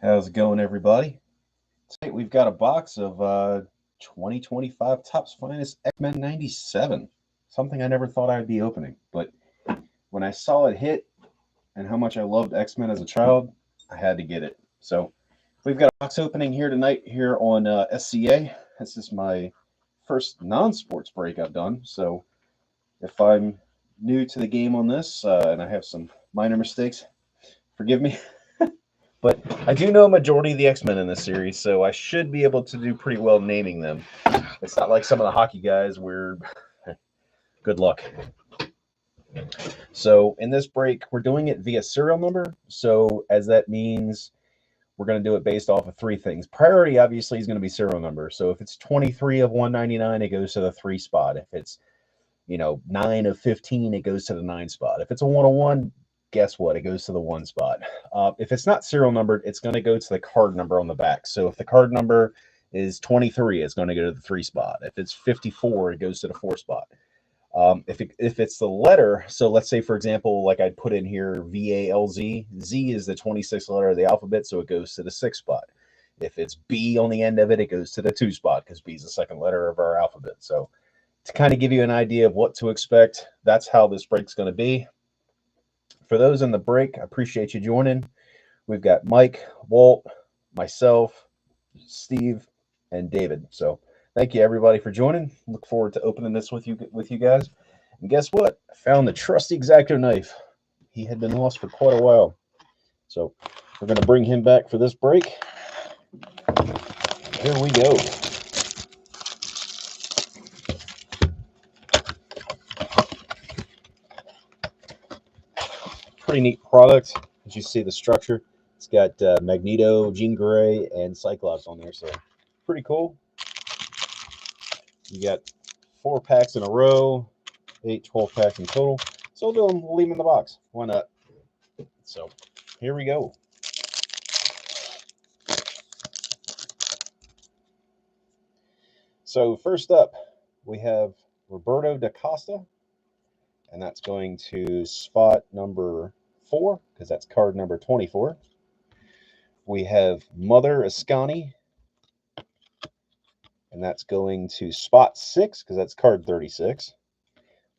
How's it going, everybody? Today we've got a box of 2025 Topps Finest X-Men 97. Something I never thought I'd be opening, but when I saw it hit and how much I loved X-Men as a child, I had to get it. So we've got a box opening here tonight here on SCA. This is my first non-sports break I've done, so if I'm new to the game on this and I have some minor mistakes, forgive me. But I do know a majority of the X-Men in this series, so I should be able to do pretty well naming them. It's not like some of the hockey guys where good luck. So in this break, we're doing it via serial number. So as that means we're going to do it based off of three things. Priority obviously is going to be serial number. So if it's 23 of 199, it goes to the 3 spot. If it's 9 of 15, it goes to the 9 spot. If it's a 101, guess what? It goes to the 1 spot. If it's not serial numbered, it's going to go to the card number on the back. So if the card number is 23, it's going to go to the 3 spot. If it's 54, it goes to the 4 spot. If it's the letter, so let's say, for example, like I'd put in here VALZ, Z is the 26th letter of the alphabet, so it goes to the 6th spot. If it's B on the end of it, it goes to the 2 spot because B is the second letter of our alphabet. So to kind of give you an idea of what to expect, that's how this break's going to be. For those in the break, I appreciate you joining. We've got Mike, Walt, myself, Steve, and David. So thank you everybody for joining. Look forward to opening this with you guys. And guess what? I found the trusty X-Acto knife. He had been lost for quite a while. So we're going to bring him back for this break. Here we go. Pretty neat product. As you see the structure, it's got Magneto, Jean Grey, and Cyclops on there. So pretty cool. You got 4 packs in a row, 12 packs in total. So we'll leave them in the box. Why not? So here we go. So first up, we have Roberto da Costa, and that's going to spot number 4, because that's card number 24. We have Mother Ascani, and that's going to spot 6, because that's card 36.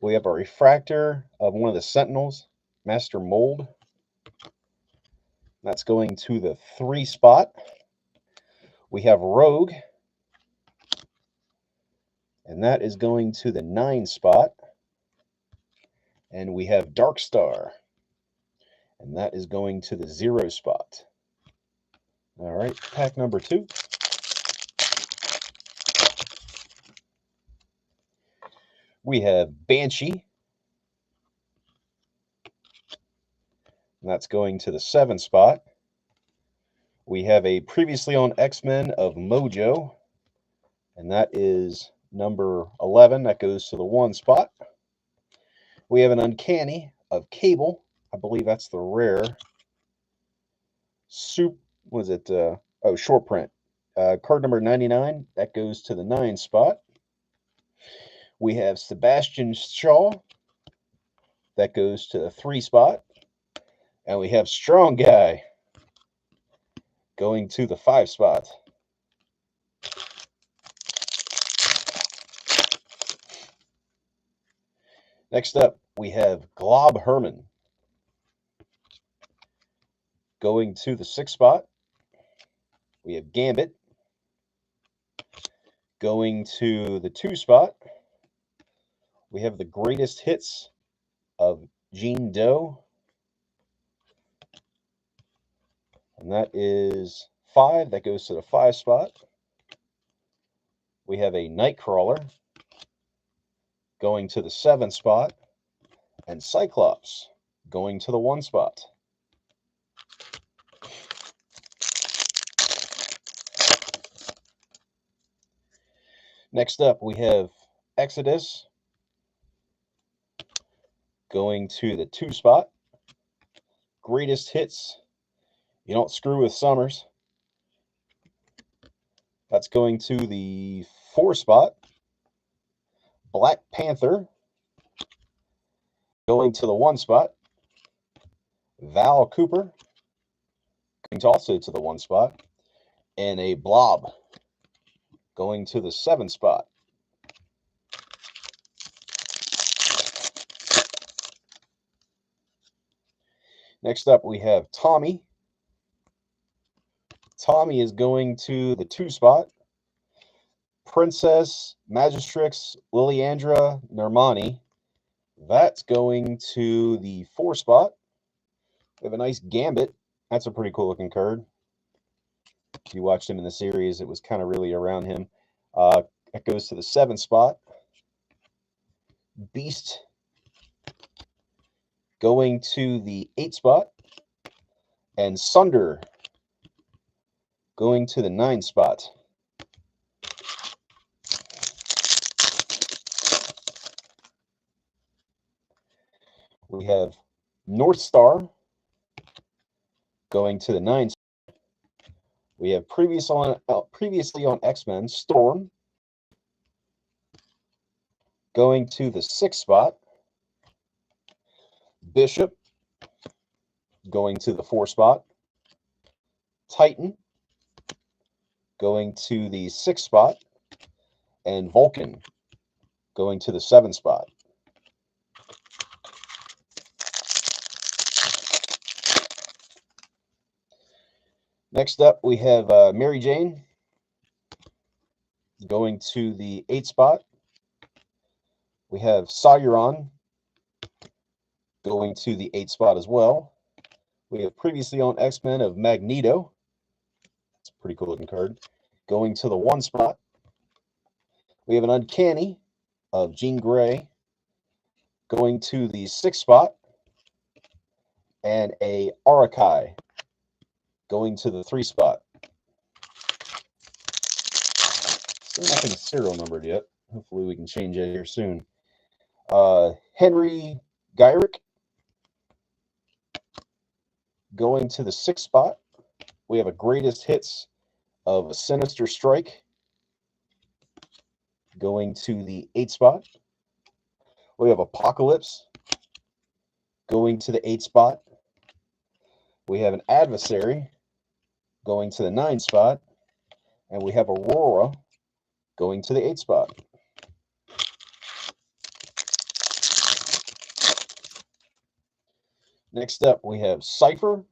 We have a refractor of one of the Sentinels, Master Mold. That's going to the 3 spot. We have Rogue, and that is going to the 9 spot. And we have Dark Star, and that is going to the 0 spot. All right, pack number 2. We have Banshee, and that's going to the 7 spot. We have a previously on X-Men of Mojo, and that is number 11. That goes to the 1 spot. We have an Uncanny of Cable. I believe that's the rare. Short print. Card number 99. That goes to the 9 spot. We have Sebastian Shaw. That goes to the 3 spot. And we have Strong Guy going to the 5 spot. Next up, we have Glob Herman going to the 6 spot. We have Gambit going to the 2 spot. We have the greatest hits of Jean Doe, and that is 5. That goes to the 5 spot. We have a Nightcrawler going to the 7 spot, and Cyclops going to the 1 spot. Next up, we have Exodus going to the 2 spot. Greatest hits. You don't screw with Summers. That's going to the 4 spot. Black Panther going to the 1 spot. Val Cooper also to the 1 spot, and a Blob going to the 7 spot. Next up, we have Tommy. Tommy is going to the 2 spot. Princess Magistrix Liliandra Normani. That's going to the 4 spot. We have a nice Gambit. That's a pretty cool looking card. If you watched him in the series, it was kind of really around him. That goes to the 7 spot. Beast going to the 8 spot. And Sunder going to the 9 spot. We have North Star going to the 9 spot. We have previously on X-Men, Storm going to the 6 spot. Bishop going to the 4 spot. Titan going to the 6 spot. And Vulcan going to the 7 spot. Next up, we have Mary Jane going to the 8 spot. We have Sauron going to the 8 spot as well. We have previously on X-Men of Magneto. It's a pretty cool looking card. Going to the 1 spot. We have an Uncanny of Jean Grey going to the 6 spot. And a Arakai going to the 3 spot. Still nothing serial numbered yet. Hopefully we can change it here soon. Henry Gyrick going to the 6th spot. We have a greatest hits of a Sinister Strike going to the 8th spot. We have Apocalypse going to the 8th spot. We have an Adversary going to the 9th spot. And we have Aurora going to the 8th spot. Next up, we have Cypher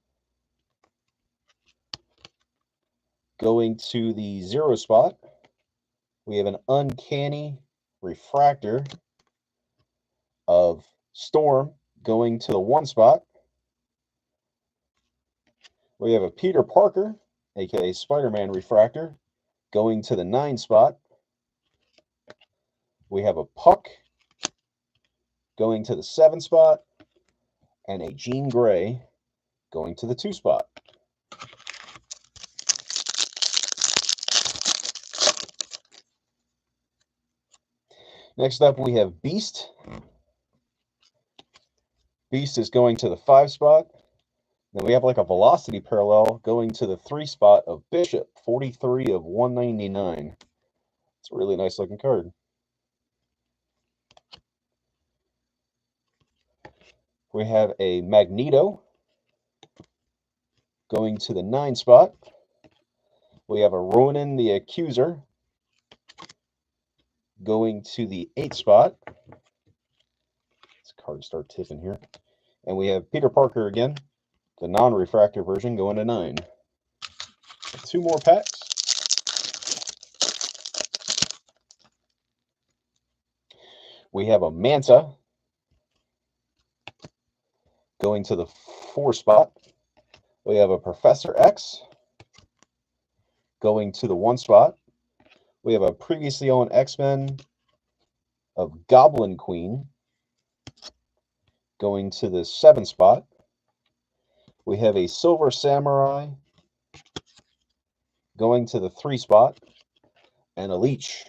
going to the 0 spot. We have an Uncanny Refractor of Storm going to the 1 spot. We have a Peter Parker, aka Spider-Man Refractor, going to the 9 spot. We have a Puck going to the 7 spot. And a Jean Grey going to the 2 spot. Next up, we have Beast. Beast is going to the 5 spot. Then we have like a velocity parallel going to the 3 spot of Bishop, 43 of 199. It's a really nice looking card. We have a Magneto going to the 9 spot. We have a Ronan the Accuser going to the 8 spot. This card start tipping here. And we have Peter Parker again, the non-refractor version, going to 9. 2 more packs. We have a Manta going to the 4 spot. We have a Professor X going to the 1 spot. We have a previously owned X-Men of Goblin Queen going to the 7 spot. We have a Silver Samurai going to the 3 spot. And a Leech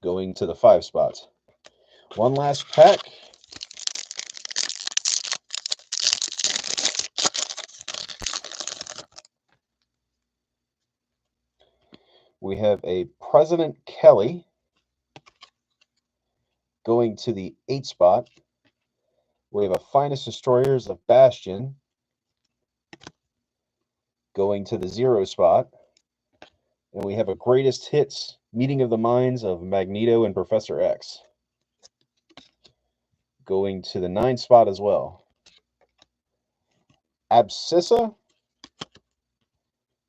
going to the 5 spot. One last pack. We have a President Kelly going to the 8 spot. We have a Finest Destroyers of Bastion Going to the 0 spot, and we have a greatest hits meeting of the minds of Magneto and Professor X. Going to the 9 spot as well. Abscissa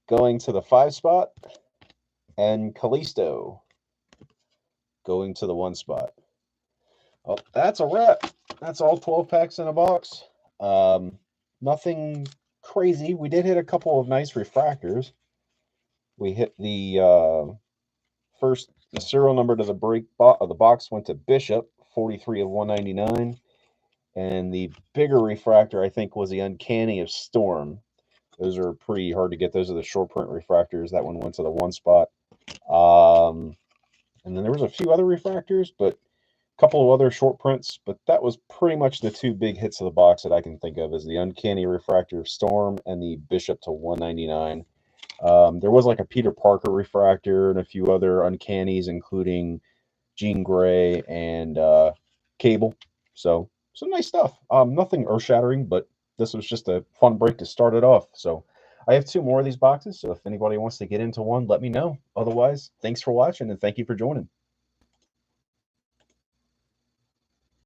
going to the 5 spot, and Callisto going to the 1 spot. Oh, that's a wrap. That's all 12 packs in a box. Nothing crazy. We did hit a couple of nice refractors. We hit the the serial number to the break of the box went to Bishop, 43 of 199. And the bigger refractor, I think, was the Uncanny of Storm. Those are pretty hard to get. Those are the short print refractors. That one went to the 1 spot. And then there was a few other refractors, but a couple of other short prints. But that was pretty much the 2 big hits of the box that I can think of, is the Uncanny refractor of Storm and the Bishop to 199. There was like a Peter Parker refractor and a few other Uncannies, including Jean Grey and Cable. So some nice stuff. Nothing earth-shattering, but this was just a fun break to start it off. So I have 2 more of these boxes, so if anybody wants to get into one, let me know. Otherwise, thanks for watching, and thank you for joining.